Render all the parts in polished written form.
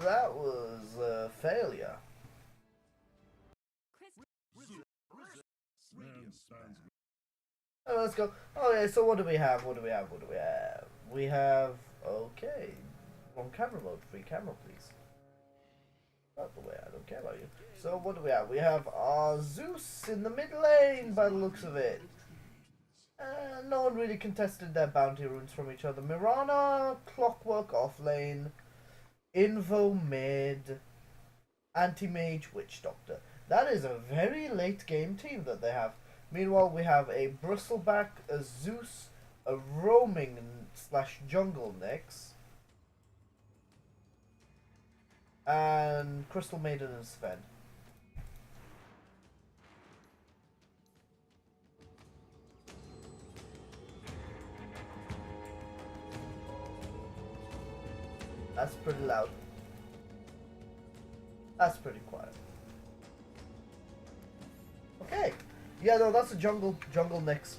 that was a failure. Let's go. Okay, so what do we have? What do we have? What do we have? We have, okay, wrong camera mode. Free camera, please. Not the way, I don't care about you. So what do we have? We have our Zeus in the mid lane by the looks of it. No one really contested their bounty runes from each other. Mirana, Clockwork off lane, Invo mid, Anti-Mage, Witch Doctor. That is a very late game team that they have. Meanwhile, we have a Bristleback, a Zeus, a roaming / jungle Nyx, and Crystal Maiden and Sven. That's pretty loud. That's pretty quiet. Okay. Yeah, no, that's a jungle Nyx.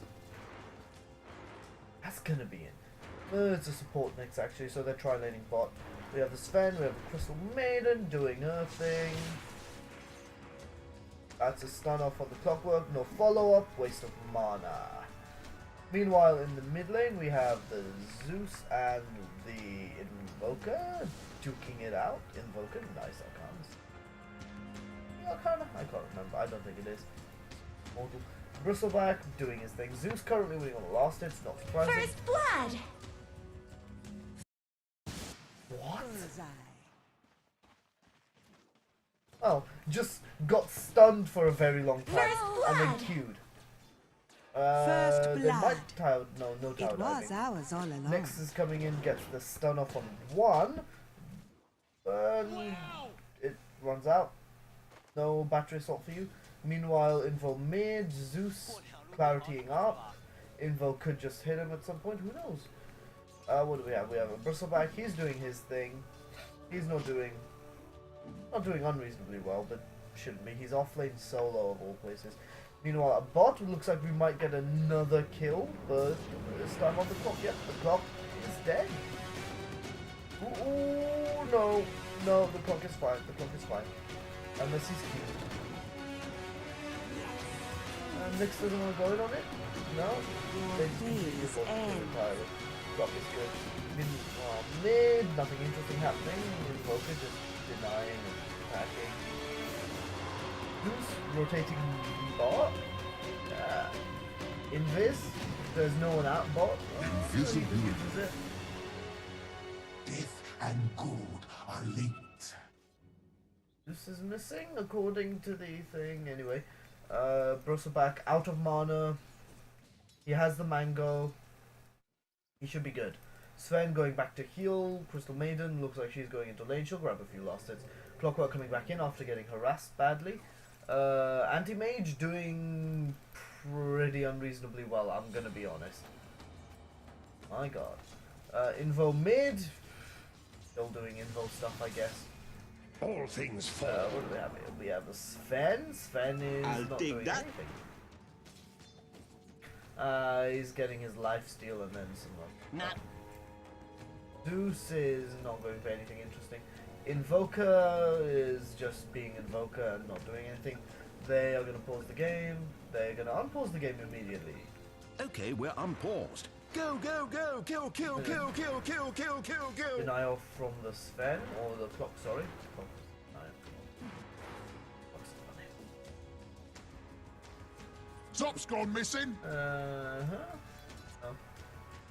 That's gonna be it. It's a support Nyx actually, so they're tri-laning bot. We have the Sven, we have the Crystal Maiden doing her thing. That's a stun off on the Clockwork, no follow-up, waste of mana. Meanwhile, in the mid lane, we have the Zeus and the Invoker duking it out. Invoker, nice Arcanas. Arcana? I can't remember, I don't think it is. Mortal. Bristleback doing his thing. Zeus currently winning on the last hit, not surprising. First blood! What? Oh, just got stunned for a very long time and then queued. First blood. They might tower, no tower It was diving. ours all along. Nyx is coming in, gets the stun off on one. It runs out. No battery assault for you. Meanwhile, Invo mid, Zeus claritying up. Invo could just hit him at some point, who knows? What do we have? We have a Bristleback, he's doing his thing. He's not doing unreasonably well, but shouldn't be. He's off lane solo of all places. Meanwhile, a bot, looks like we might get another kill, but this time on the clock. Yep, the clock is dead. Ooh, no, the clock is fine. The clock is fine. Unless he's cute. Nyx doesn't want to go in on it? No? They Please end. Clock is good. Mid, nothing interesting happening. Invoker just denying and attacking. Zeus rotating bot. Invis. There's no one out bot. Invisibility. Is it? Death and good are linked. Zeus is missing according to the thing. Anyway. Bristleback out of mana. He has the mango. He should be good. Sven going back to heal. Crystal Maiden looks like she's going into lane. She'll grab a few last hits. Clockwork coming back in after getting harassed badly. Anti-Mage doing pretty unreasonably well, I'm gonna be honest. My god. Invo mid. Still doing Invo stuff, I guess. All things fall. What do we have here? We have a Sven. Sven is not doing anything. He's getting his lifesteal and then some more. Zeus is not going for anything interesting. Invoker is just being Invoker and not doing anything. They are going to pause the game. They're going to unpause the game immediately. Okay, we're unpaused. Go, go, go! Kill, kill, kill, kill, kill, kill, kill, kill! Denial from the Sven, or the clock, sorry. Clock is denial. Clock's denial. Top's gone missing. Oh.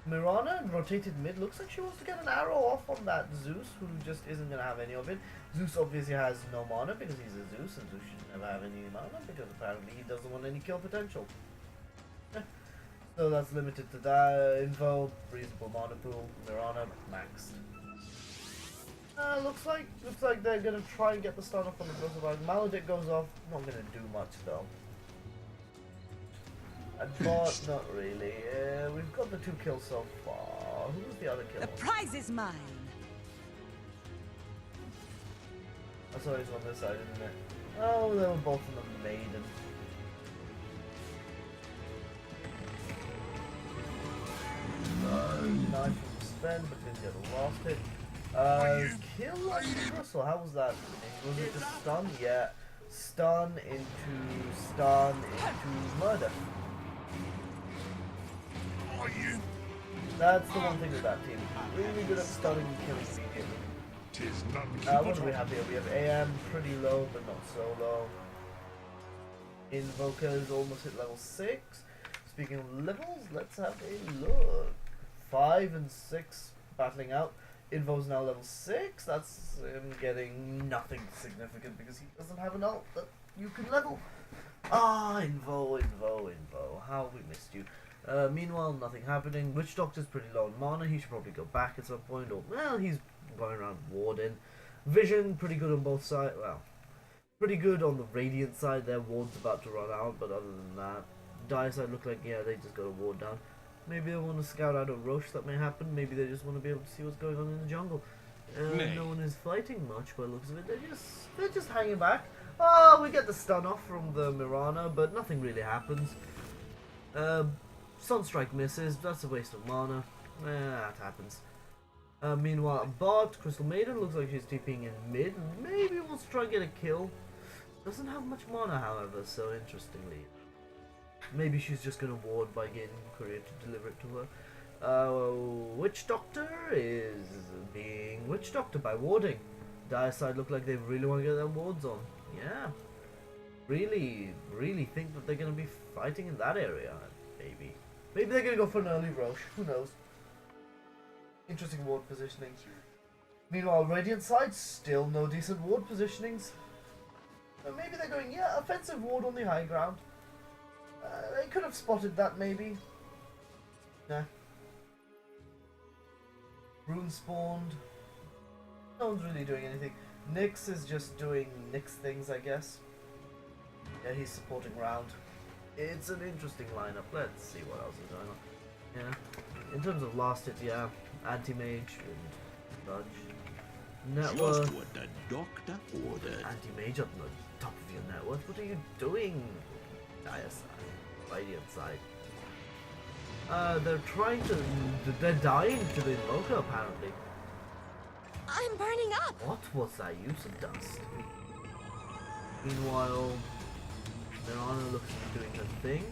Mirana rotated mid. Looks like she wants to get an arrow off on that Zeus, who just isn't going to have any of it. Zeus obviously has no mana because he's a Zeus, and Zeus should never have any mana because apparently he doesn't want any kill potential. So that's limited to that. Info, reasonable mana pool. Mirana maxed. Looks like they're going to try and get the stun off on the Bristleback. Maledict goes off. Not going to do much though. And bot, not really. We've got the 2 kills so far. Who was the other kill? The prize is mine. I saw he's on this side, isn't it? Oh, they were both in the Maiden. Knife from Sven, but didn't get the last hit. Kill on Bristle, how was that? Was it just stun? Yeah. Stun into murder. Are you? That's the one thing with that team. Really good at stunning and killing immediately. Tis none What do we have here? We have AM pretty low, but not so low. Invoker is almost hit level 6. Speaking of levels, let's have a look. 5 and 6 battling out. Invo's now level 6. That's him getting nothing significant because he doesn't have an ult that you can level. Ah, Invo. How we missed you. Meanwhile, nothing happening. Witch Doctor's pretty low on mana. He should probably go back at some point. Or, well, he's going around warding. Vision, pretty good on both sides. Well, pretty good on the Radiant side. Their ward's about to run out, but other than that, Dire side look like, yeah, they just got a ward down. Maybe they want to scout out a Roche, that may happen. Maybe they just want to be able to see what's going on in the jungle. No one is fighting much by the looks of it. They're just hanging back. Oh, we get the stun off from the Mirana, but nothing really happens. Sunstrike misses. That's a waste of mana. That happens. Meanwhile, bot, Crystal Maiden looks like she's TPing in mid. Maybe wants to try and get a kill. Doesn't have much mana, however, so interestingly. Maybe she's just going to ward by getting Courier to deliver it to her. Witch Doctor is being Witch Doctor by warding. Dire side look like they really want to get their wards on. Yeah. Really think that they're going to be fighting in that area. Maybe. Maybe they're going to go for an early Roche. Who knows? Interesting ward positioning. Meanwhile, Radiant side, still no decent ward positionings. Maybe they're going, yeah, offensive ward on the high ground. They could have spotted that, maybe. Nah. Rune spawned. No one's really doing anything. Nyx is just doing Nyx things, I guess. Yeah, he's supporting round. It's an interesting lineup. Let's see what else is going on. Yeah. In terms of last hit, yeah. Anti-Mage and Dodge. Net worth. Just what the doctor ordered. Anti-Mage up on the top of your net worth. What are you doing? Dire side. Radiant side. They're trying to... They're dying to the Invoker, apparently. I'm burning up. What was that use of dust? Meanwhile, Mirana looks to be doing her thing.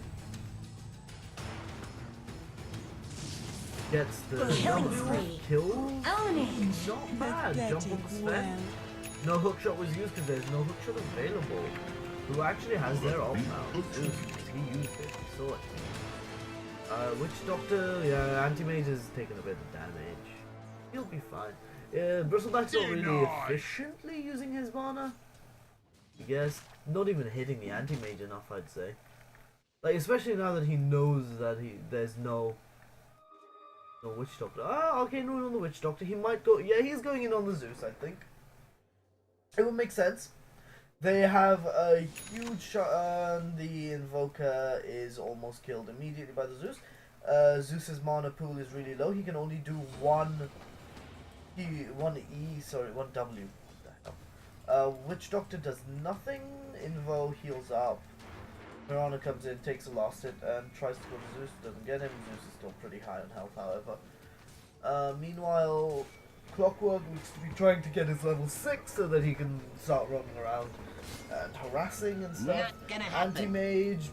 Gets the kill. Not bad. Jump on the spend. No hookshot was used because there's no hookshot available. Who actually has their ult now? Zeus, he used it. He saw it. Witch Doctor, yeah, Anti-Mage has taken a bit of damage. He'll be fine. Bristleback's not really efficiently using his mana. I guess not even hitting the Anti-Mage enough, I'd say. Like, especially now that he knows that there's no Witch Doctor. Ah, okay, no on the Witch Doctor. He might go. Yeah, he's going in on the Zeus, I think. It would make sense. They have a huge shot. The Invoker is almost killed immediately by the Zeus. Zeus's mana pool is really low. He can only do one W. What the hell? Witch Doctor does nothing. Invo heals up. Mirana comes in, takes a last hit, and tries to go to Zeus. Doesn't get him. Zeus is still pretty high on health, however. Meanwhile, Clockwork looks to be trying to get his level 6 so that he can start running around and harassing and stuff. Anti-Mage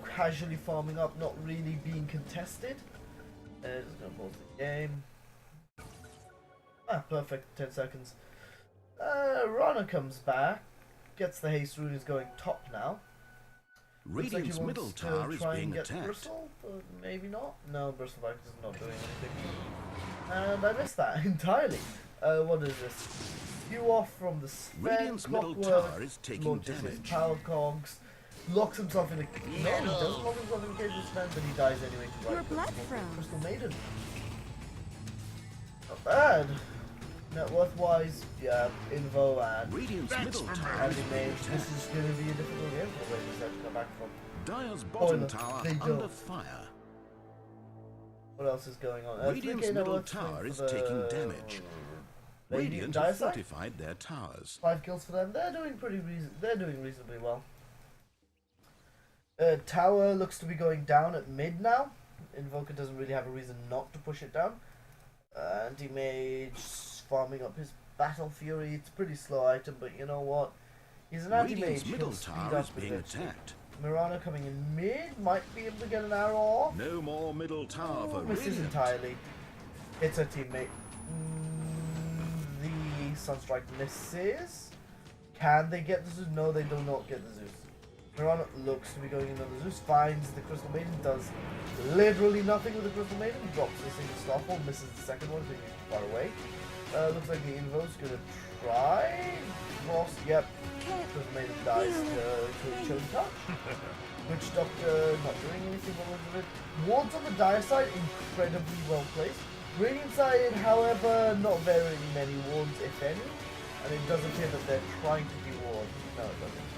casually farming up, not really being contested. Just gonna pause the game. Ah, perfect. 10 seconds. Rana comes back, gets the haste rune, is going top now. Radiant's like middle tower is being attacked. Bristle, but maybe not. No, Bristleback is not doing anything. And I missed that entirely. What is this? You off from the spend. Radiant's middle tower is taking damage. Power cogs. Locks himself in a... No, he doesn't lock himself in a cage of spend, but he dies anyway to Your blood froze. Crystal Maiden. Not bad. Net worth wise, yeah, Invo and Radiant's middle tower is Anti-Mage. being This is attacked. going to be a difficult game for the Rangers to come back from. Dire's bottom Spoiler, tower they under don't. fire. What else is going on? Radiant's 3K net middle worth tower is for the taking damage. Radiant Dire have side? fortified their towers. 5 kills for them. They're doing They're doing reasonably well. Tower looks to be going down at mid now. Invoker doesn't really have a reason not to push it down. Anti-Mage farming up his Battle Fury. It's a pretty slow item, but you know what? He's an anti-mage. Radiant's middle He'll speed tower up is being eventually. attacked. Mirana coming in mid, might be able to get an arrow off. No more middle tower for Misses Radiant. entirely. Hits her teammate. The Sunstrike misses. Can they get the Zeus? No, they do not get the Zeus. Mirana looks to be going into the Zeus, finds the Crystal Maiden, does literally nothing with the Crystal Maiden, drops the single Starfall, misses the second one, being far away. Looks like the Invo's gonna try. Frost, yep. Crystal Maiden dies to Choke Touch. Witch Doctor not doing anything with it. Wards on the Dire side, incredibly well placed. Radiant side, however, not very many wards, if any. And it does appear that they're trying to be ward. No, it doesn't.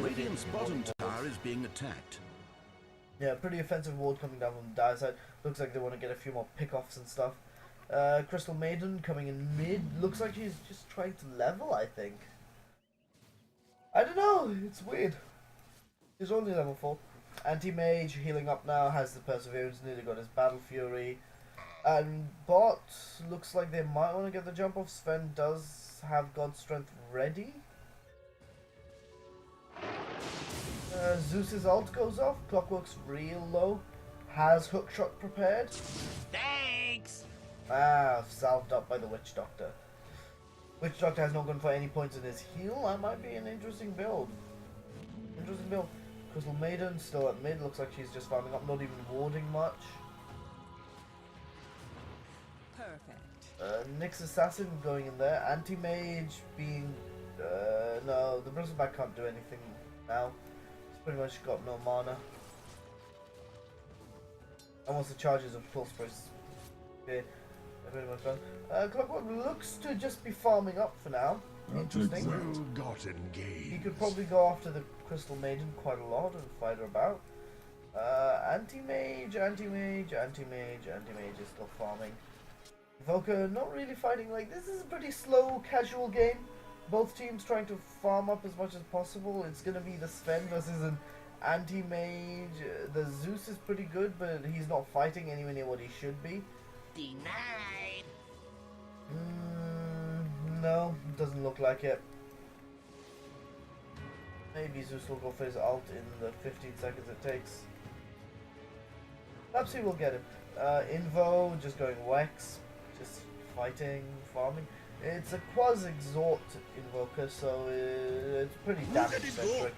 Radiant's bottom tower is being attacked. Yeah, pretty offensive ward coming down from the Dire side. Looks like they want to get a few more pickoffs and stuff. Crystal Maiden coming in mid. Looks like she's just trying to level, I think. I don't know. It's weird. He's only level 4. Anti-Mage healing up now. Has the Perseverance. Nearly got his Battle Fury. And bot looks like they might want to get the jump off. Sven does have God's Strength ready. Zeus's ult goes off. Clockwork's real low. Has Hookshot prepared. Thanks! Ah, salved up by the Witch Doctor. Witch Doctor has not gone for any points in his heal. That might be an interesting build. Interesting build. Crystal Maiden still at mid. Looks like she's just farming up, not even warding much. Perfect. Nyx Assassin going in there. Anti-Mage being... no, the Bristleback can't do anything now. He's pretty much got no mana. And once the charges of Pulse Price... Okay, they're pretty much done. Clockwork looks to just be farming up for now. Interesting. Well-gotten He gains. could probably go after the Crystal Maiden quite a lot and fight her about. Anti-Mage is still farming. Evoker not really fighting. Like, this is a pretty slow, casual game. Both teams trying to farm up as much as possible. It's gonna be the Sven versus an Anti-Mage. The Zeus is pretty good, but he's not fighting anywhere near what he should be. Denied! No, doesn't look like it. Maybe Zeus will go for his ult in the 15 seconds it takes. Perhaps he will get him. Invo just going Wex, just fighting, farming. It's a quasi-exhort invoker, so it's pretty damage centric.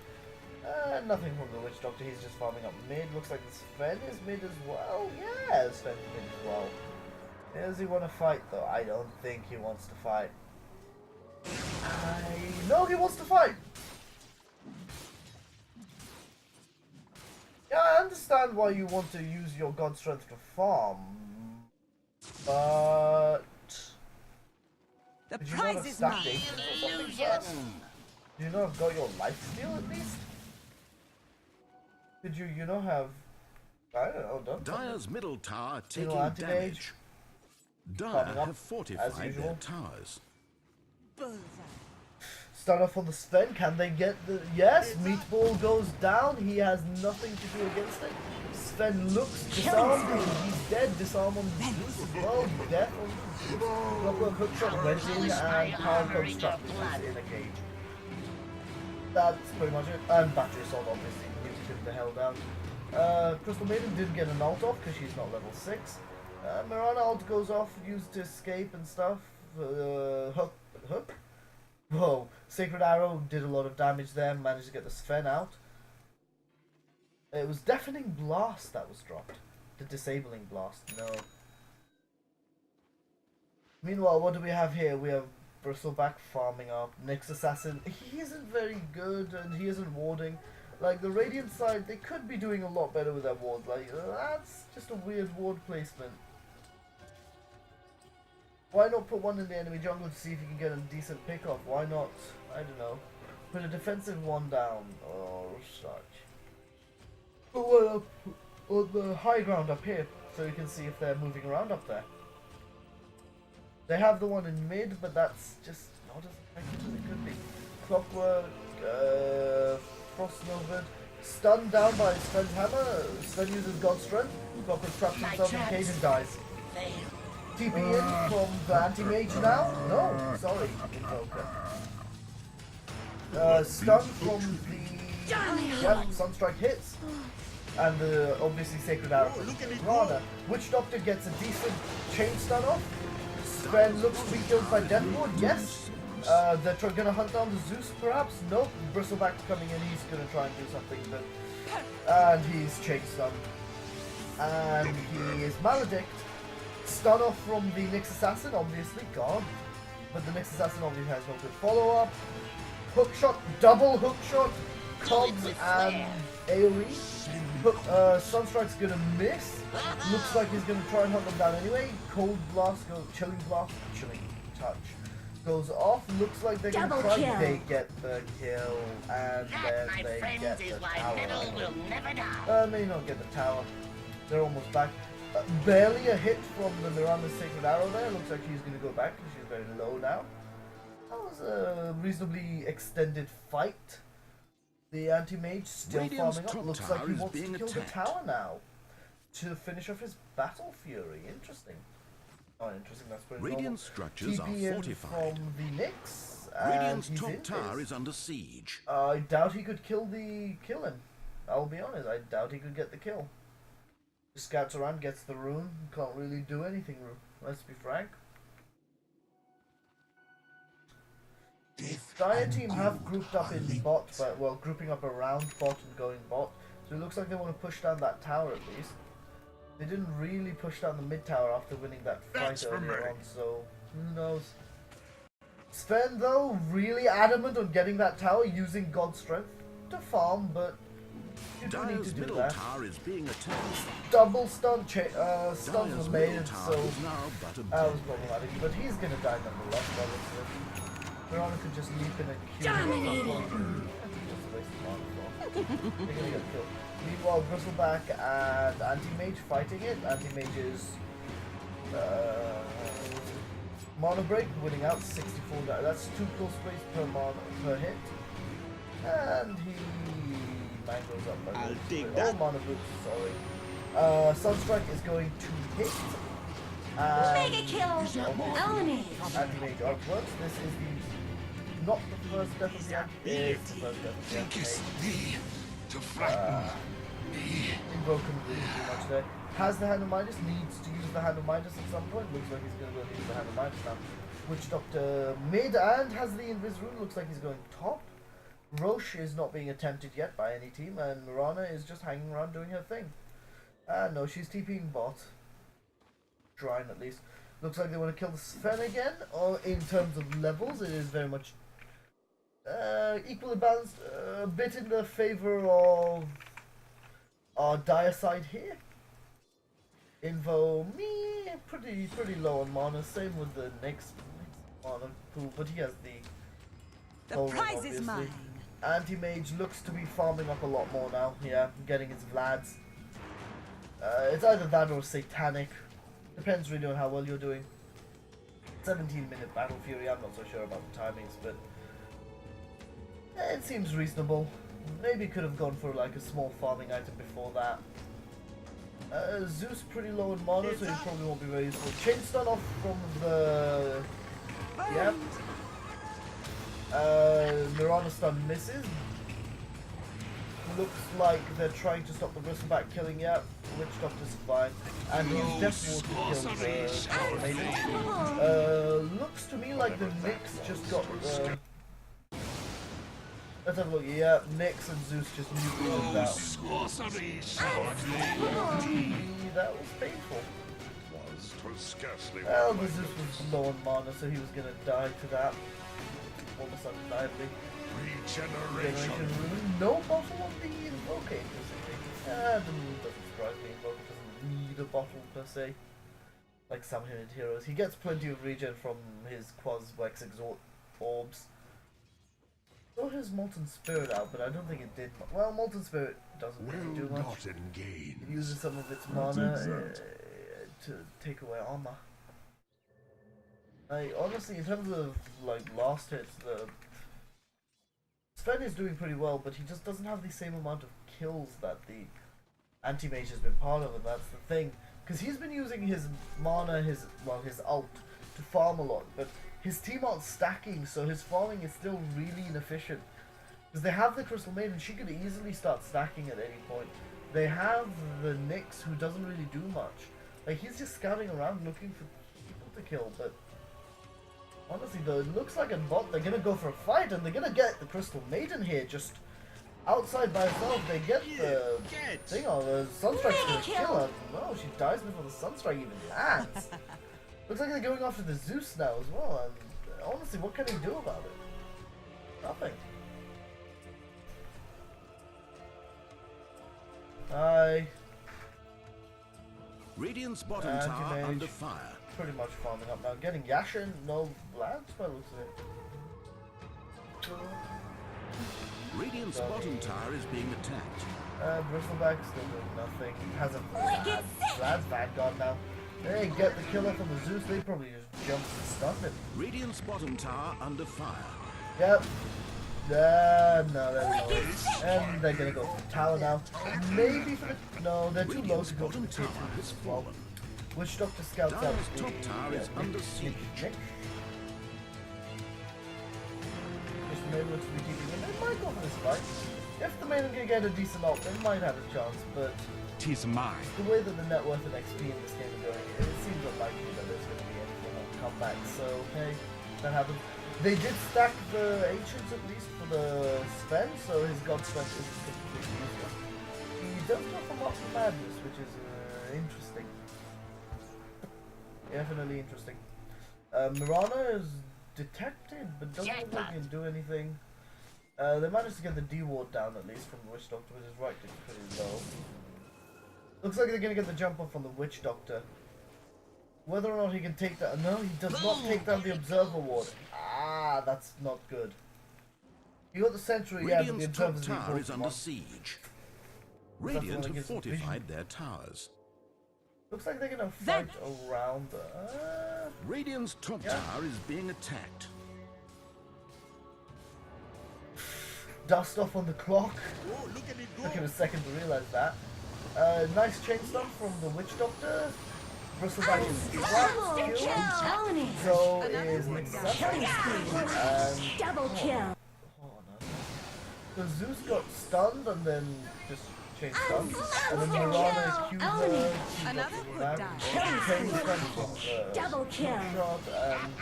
Nothing from the Witch Doctor, he's just farming up mid. Looks like Sven is mid as well. Yeah, Sven is mid as well. Does he want to fight though? I don't think he wants to fight. No, he wants to fight! Yeah, I understand why you want to use your God Strength to farm, but... The Did you not prize have is stacked mine. ancients or something first? Did you not have got your life steal at least? Did you not have... I don't know, done Dire's middle tower You know, taking anti-mage. damage. Farming Dire up, have as fortified usual. their towers. Bullseye. Start off on the Sven. Can they get the... Yes, Meatball goes down. He has nothing to do against it. Sven looks disarmed. He's dead. Disarm on Zeus as well. Death on Clockwork Hookshot went in and Power Code Trap is in a cage. That's pretty much it. And Battery Assault obviously nuked him the hell down. Crystal Maiden didn't get an ult off because she's not level 6. Mirana ult goes off, used to escape and stuff. Hook? Whoa, Sacred Arrow did a lot of damage there, managed to get the Sven out. It was Deafening Blast that was dropped. The Disabling Blast, no. Meanwhile, what do we have here? We have Bristleback farming up. Nyx Assassin, he isn't very good and he isn't warding. Like, the Radiant side, they could be doing a lot better with their wards. Like, that's just a weird ward placement. Why not put one in the enemy jungle to see if you can get a decent pick-off? Why not, I don't know, put a defensive one down or such. Put one up on the high ground up here so you can see if they're moving around up there. They have the one in mid, but that's just not as effective as it could be. Clockwork, Frost Novid, stunned down by Sven's hammer. Sven uses God's Strength. Clockwork traps himself in the cage and dies. TP in from the anti-mage now? No, sorry, Invoker. Stun from the... Yeah, Sunstrike hits. And obviously Sacred Arrow from Rana. Witch Doctor gets a decent chain stun off. Sven looks to be killed by Deathward, yes. They're gonna hunt down the Zeus perhaps? Nope, Bristleback's coming in, he's gonna try and do something, but... And he's chain stunned. And he is Maledict. Stun off from the Nyx Assassin, obviously, gone. But the Nyx Assassin obviously has no good follow-up. Hookshot, double hookshot, Cogs and AoE. Sunstrike's gonna miss. Looks like he's gonna try and hunt them down anyway. Cold Blast goes, Chilling Touch goes off. Looks like they're gonna try. They get the kill, and then they get the tower. May not get the tower. They're almost back. Barely a hit from the Mirana's Sacred Arrow there. Looks like she's gonna go back because she's very low now. That was a reasonably extended fight. The anti-mage still Radiant's farming up. top Looks like tower he is wants to being kill the attacked. tower now to finish off his Battle Fury. Interesting. Oh, interesting. That's pretty Radiant normal. structures are TP in fortified. from the Nyx, and Radiant's he's top in tower this. is under siege. I doubt he could kill him. I'll be honest. I doubt he could get the kill. Just scouts around, gets the rune. Can't really do anything. Let's be frank. Dire team have grouped up in bot, but well, grouping up around bot and going bot. So it looks like they want to push down that tower at least. They didn't really push down the mid tower after winning that fight earlier on, so who knows. Sven though, really adamant on getting that tower using God's strength to farm, but you don't need to Dire's do middle that. tower is being attacked. Double stun, stuns Dire's were middle made, tower so is now but a that was problematic, but he's gonna die nonetheless, obviously. Mirana could just leap in and kill him. Just a waste of mana as well. They're gonna get killed. Meanwhile, Bristleback and Anti-Mage fighting it. Anti-Mage is Mana Break, winning out 64 die. That's 2 close sprays per hit. And he mangoes up by I'll take oh, that. Mana Boots, sorry. Sunstrike is going to hit. Mega kill! Eliminate! Anti-Mage Artworks. This is not the first death of the Anti-Mage. It's the first death of the Thinkest Anti-Mage. thee to frighten me? Invoking really too much there. Has the Hand of Midas, needs to use the Hand of Midas at some point. Looks like he's going to go use the Hand of Midas now. Witch Doctor mid and has the Invis Rune. Looks like he's going top. Roche is not being attempted yet by any team, and Mirana is just hanging around doing her thing. No, she's TPing bot. Trying at least. Looks like they want to kill the Sven again. Or in terms of levels, it is very much equally balanced. A bit in the favor of our Dire side here. Invo me pretty low on mana. Same with the next mana pool, but he has the The Golem, prize obviously. is mine. Anti-Mage looks to be farming up a lot more now. Yeah, getting his Vlads. It's either that or Satanic. Depends really on how well you're doing. 17-minute Battle Fury. I'm not so sure about the timings, but it seems reasonable. Maybe could have gone for like a small farming item before that. Zeus pretty low in mana, so he probably won't be very useful. Chain stun off from the... Yep. Mirana stun misses. Looks like they're trying to stop the Bristleback killing. Yep. Witch Doctor's fine. And he's definitely killed the looks to me like the Nyx just got... let's have a look. Yeah, Nyx and Zeus just nuked out. Sorcery That was painful. was scarcely Well, the Zeus was low on mana, so he was gonna die to that. Almost undeniably. regeneration. Generation Rune. No bottle on the Invoker, interestingly. Doesn't surprise me. Invoker doesn't need a bottle per se. Like some hidden heroes. He gets plenty of regen from his Quas-Wex Exhort orbs. Saw his Molten Spirit out, but I don't think it did. Well, Molten Spirit doesn't really do much. Well-gotten gains. It uses some of its mana to take away armor. Honestly, in terms of like last hits, the Sven is doing pretty well, but he just doesn't have the same amount of kills that the Anti-Mage has been part of, and that's the thing. because he's been using his mana, his ult, to farm a lot, but his team aren't stacking, so his farming is still really inefficient. Because they have the Crystal Maiden, she could easily start stacking at any point. They have the Nyx, who doesn't really do much. Like, he's just scouting around looking for people to kill, but honestly though, it looks like a bot. They're gonna go for a fight, and they're gonna get the Crystal Maiden here, just outside by herself. They get the thing on the Sunstrike's gonna kill her. No, she dies before the Sunstrike even lands. Looks like they're going after the Zeus now as well, and honestly, what can he do about it? Nothing. Hi. Radiant's bottom tower Anti-mage. under fire. Pretty much farming up now. Getting Yashin, no Vlads by the looks of it. Radiant's bottom tower is being attacked. Bristleback still doing nothing. Hasn't Wicked sick. Vlad's Vanguard now. They get the killer from the Zeus. They probably just jumped and stunned him. Radiant's bottom tower under fire. Yep. No, they're low. And they're gonna go for the tower now. Maybe for the... No, they're too low Radiant's to go for bottom the tier tower 2 has as well. fallen. Witch Doctor scouts out Dire's the... top tower is under siege. Just Maiden looks to be keeping them. They might go for this fight. If the Maiden can get a decent ult, they might have a chance, but... 'Tis mine. The way that the net worth and XP in this game are going, it seems unlikely that there's going to be any form of comeback. So, hey, that happened. They did stack the Ancients at least for the Sven, so his God Sven isn't completely useless. He does go for Mark of Madness, which is interesting. Definitely interesting. Mirana is detected, but doesn't look like he can do anything. They managed to get the D ward down at least from the Witch Doctor, which is right pretty low. Looks like they're going to get the jump off on the Witch Doctor. Whether or not he can take that... No, he does not take down the Observer ward. Ah, that's not good. You got the Sentry, yeah, but the Radiant's top Observer's tower is under one. siege. That's Radiant the one that have gives them fortified vision. their towers. Looks like they're going to fight around the... Radiant's top Yeah. tower is being attacked. Dust off on the clock. Took him a second to realise that. Nice chain stun from the Witch Doctor. Bristleback is Monster killed. kill. Eliminate. So is Nixon. Killing spree. Double kill. Oh no. The Zeus got stunned and then just changed stuns. And then Mirana is Q'd Eliminate. Another good die. Chain stun from Double kill. shot, and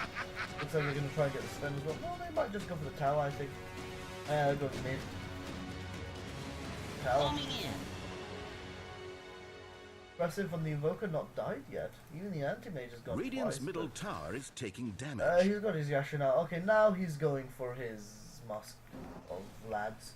looks like they're going to try and get the spin as well. No, they might just go for the tower, I think. Go to mid. Tower. Impressive from the Invoker not died yet. Even the Anti-Mage has gone Radiant's twice, middle but- tower is taking damage. He's got his Yashin out. Okay, now he's going for his Mask of Lads.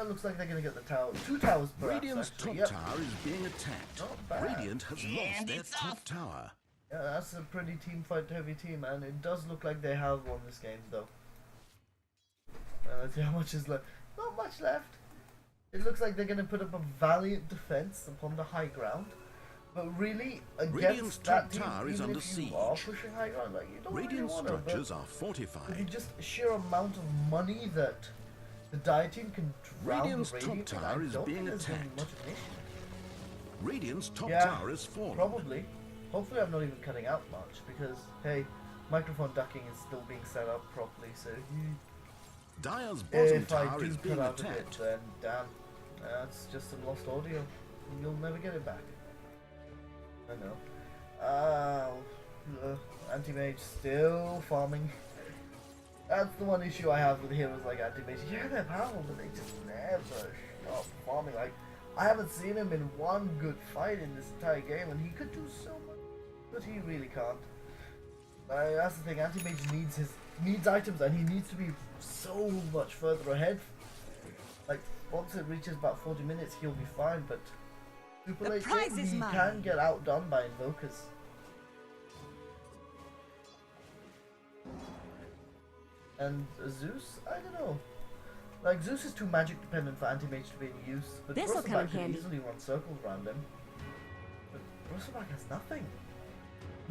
Looks like they're going to get the tower. 2 towers perhaps, Radiant's actually. top Yep. tower is being attacked. Not bad. Radiant has lost their top tower. Yeah, that's a pretty team fight heavy team, and it does look like they have won this game though. Let's see how much is left. Not much left. It looks like they're going to put up a valiant defense upon the high ground. But really, Radiant's against that top team, tower is even under if you are siege. pushing high ground, like, you don't really Radiant want to, structures but are with the fortified. just sheer amount of money that the Dire team can drown Radiant's the top Radiant, tower I is don't being think there's gonna be attacked. much of an issue. Radiant's top Yeah, tower is fallen. Probably. Hopefully I'm not even cutting out much, because, hey, microphone ducking is still being set up properly, so Dire's bottom if I tower do is cut being out a bit, attacked. then damn, that's just some lost audio. You'll never get it back. I know. Anti-Mage still farming. That's the one issue I have with heroes like Anti-Mage. Yeah, they're powerful, but they just never stop farming. Like, I haven't seen him in one good fight in this entire game, and he could do so much, but he really can't. That's the thing. Anti-Mage needs items, and he needs to be so much further ahead. Like, once it reaches about 40 minutes, he'll be fine, but super The late prize game, is he mine. can get outdone by invokers. And Zeus, I don't know. Like, Zeus is too magic dependent for Anti-Mage to be in use, but This'll come in Bristleback can handy. easily run circles around him. But Bristleback has nothing.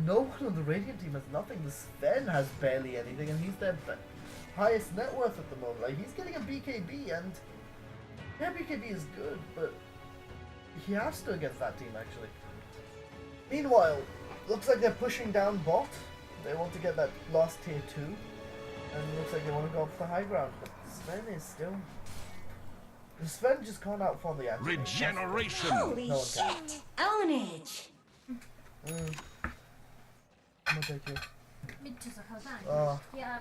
No one on the Radiant team has nothing. The Sven has barely anything, and he's their highest net worth at the moment. Like, he's getting a BKB, and yeah, BKB is good, but he has to against that team, actually. Meanwhile, looks like they're pushing down bot. They want to get that last tier 2. And looks like they want to go for high ground. But Sven is still... Sven just can't outfarm the anti. Regeneration. Holy No one can. shit! Ownage! I'm gonna take you. 밑에서 가자. Oh. Yeah,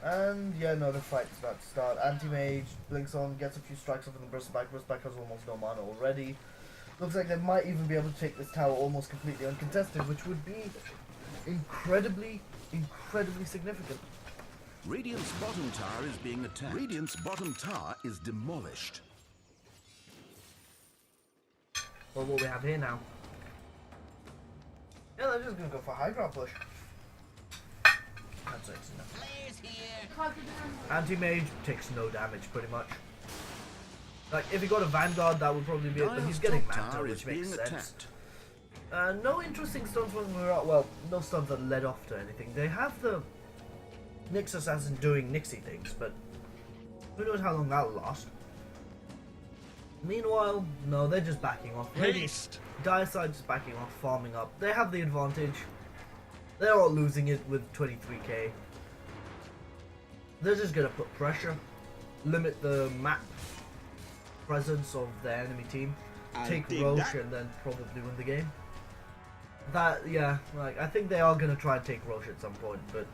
And yeah, no, the fight's about to start. Anti-Mage blinks on, gets a few strikes off in the Bristback. Bristback has almost no mana already. Looks like they might even be able to take this tower almost completely uncontested, which would be incredibly significant. Radiant's bottom tower is being attacked. Radiant's bottom tower is demolished. Well, what we have here now. Yeah, they're just gonna go for high ground push. That's it, enough. Players here. Anti-Mage takes no damage, pretty much. Like, if he got a Vanguard, that would probably be it, but he's getting top Manta, tower which is makes being sense. attacked. No interesting stuns when we're out. Well, no stuns that led off to anything. They have the Nyx Assassin doing Nixie things, but who knows how long that'll last. Meanwhile, no, they're just backing off. Haste. Dire Side just backing off, farming up. They have the advantage. They're all losing it with 23k. They're just gonna put pressure, limit the map presence of the enemy team, take Roche, and then probably win the game. That, yeah, like, I think they are gonna try and take Roche at some point, but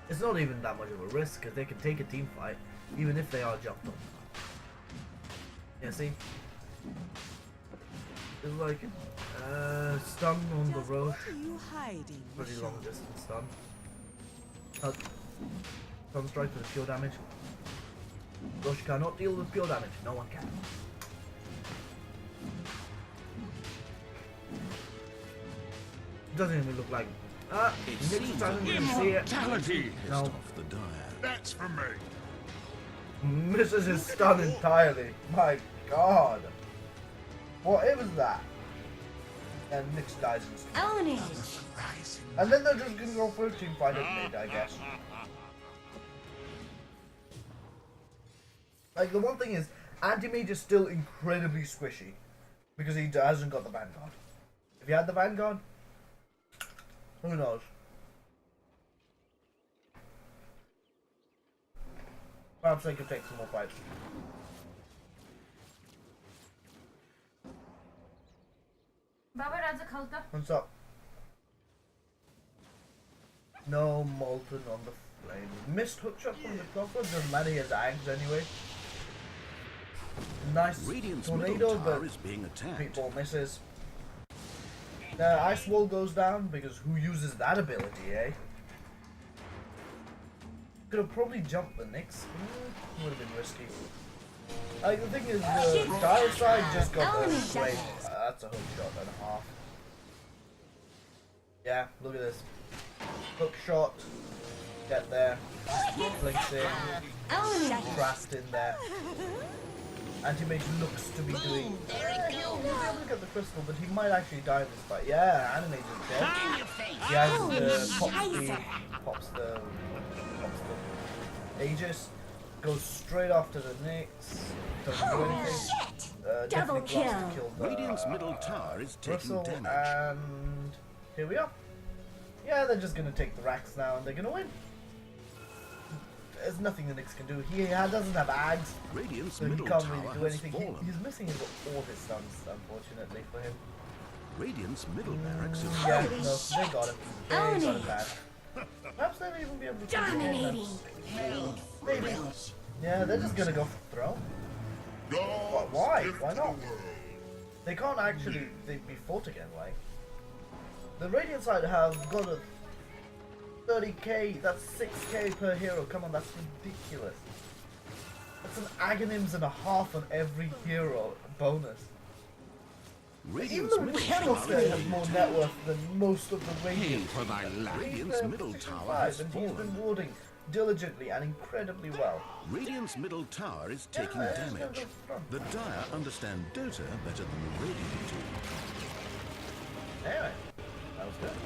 it's not even that much of a risk, because they can take a team fight, even if they are jumped on. Yeah, see? It's like, stun on the Roche. What are you hiding? Pretty Michonne? long distance stun. Stun strike with pure damage. Roche cannot deal with pure damage. No one can. Doesn't even look like. Nyx doesn't even see it. Immortality. No. Off the dire. That's for me. Misses his stun entirely. My god. What was that? And Nyx dies instantly. Ownage! And then they're just gonna go for a team fight at mid, I guess. Like, the one thing is, Anti-Mage is still incredibly squishy. Because he hasn't got the Vanguard. If he had the Vanguard, who knows? Perhaps they could take some more fights. Baba Raja खालता. What's up? No Molten on the flame. Missed hookshot from the clockwork. Doesn't matter, he has Ags anyway. Nice Radiant's tornado, middle tower but is being attacked. Meatball misses. The Ice Wall goes down because who uses that ability, eh? Could have probably jumped the Nyx. Would have been risky. Like, the thing is, the Dire Side just got the great. That's a hook shot and a half. Yeah, look at this. Hook shot. Get there. Blinks in. Thrust in there. Anti-Mage looks to be doing. He'll be able to get the crystal, but he might actually die in this fight. Yeah, Animage is dead. In your face. He has the pops the Aegis, goes straight after the Nyx. Doesn't do anything. Double Definitely blast to kill. the, Radiant's middle tower is taking Bristle, damage. and here we are. Yeah, they're just gonna take the racks now, and they're gonna win. There's nothing the Nyx can do. He doesn't have Ags, Radiant's so he middle can't tower really do has anything. fallen. He's missing all his stuns, unfortunately for him. Radiant's middle barracks is Yeah, Holy no, they got him. They Own got it. him bad. Perhaps they'll even be able to take the game then. Dominating! Maybe. Yeah, they're just gonna go for throw. Gods Why? gift Why to the not? world. They can't actually be fought again, like. The Radiant side have got a 30k, that's 6k per hero. Come on, that's ridiculous. That's an Aghanims and a half on every hero bonus. Even Radiant's the middle Rituals tower is have being more attacked. net worth than most of the Radiant. For thy life. Radiant's middle tower has and he's been fallen. warding diligently and incredibly well. Radiant's middle tower is taking Yeah, it's gonna damage. go strong. The Dire understand Dota better than the Radiant do. Anyway, that was good.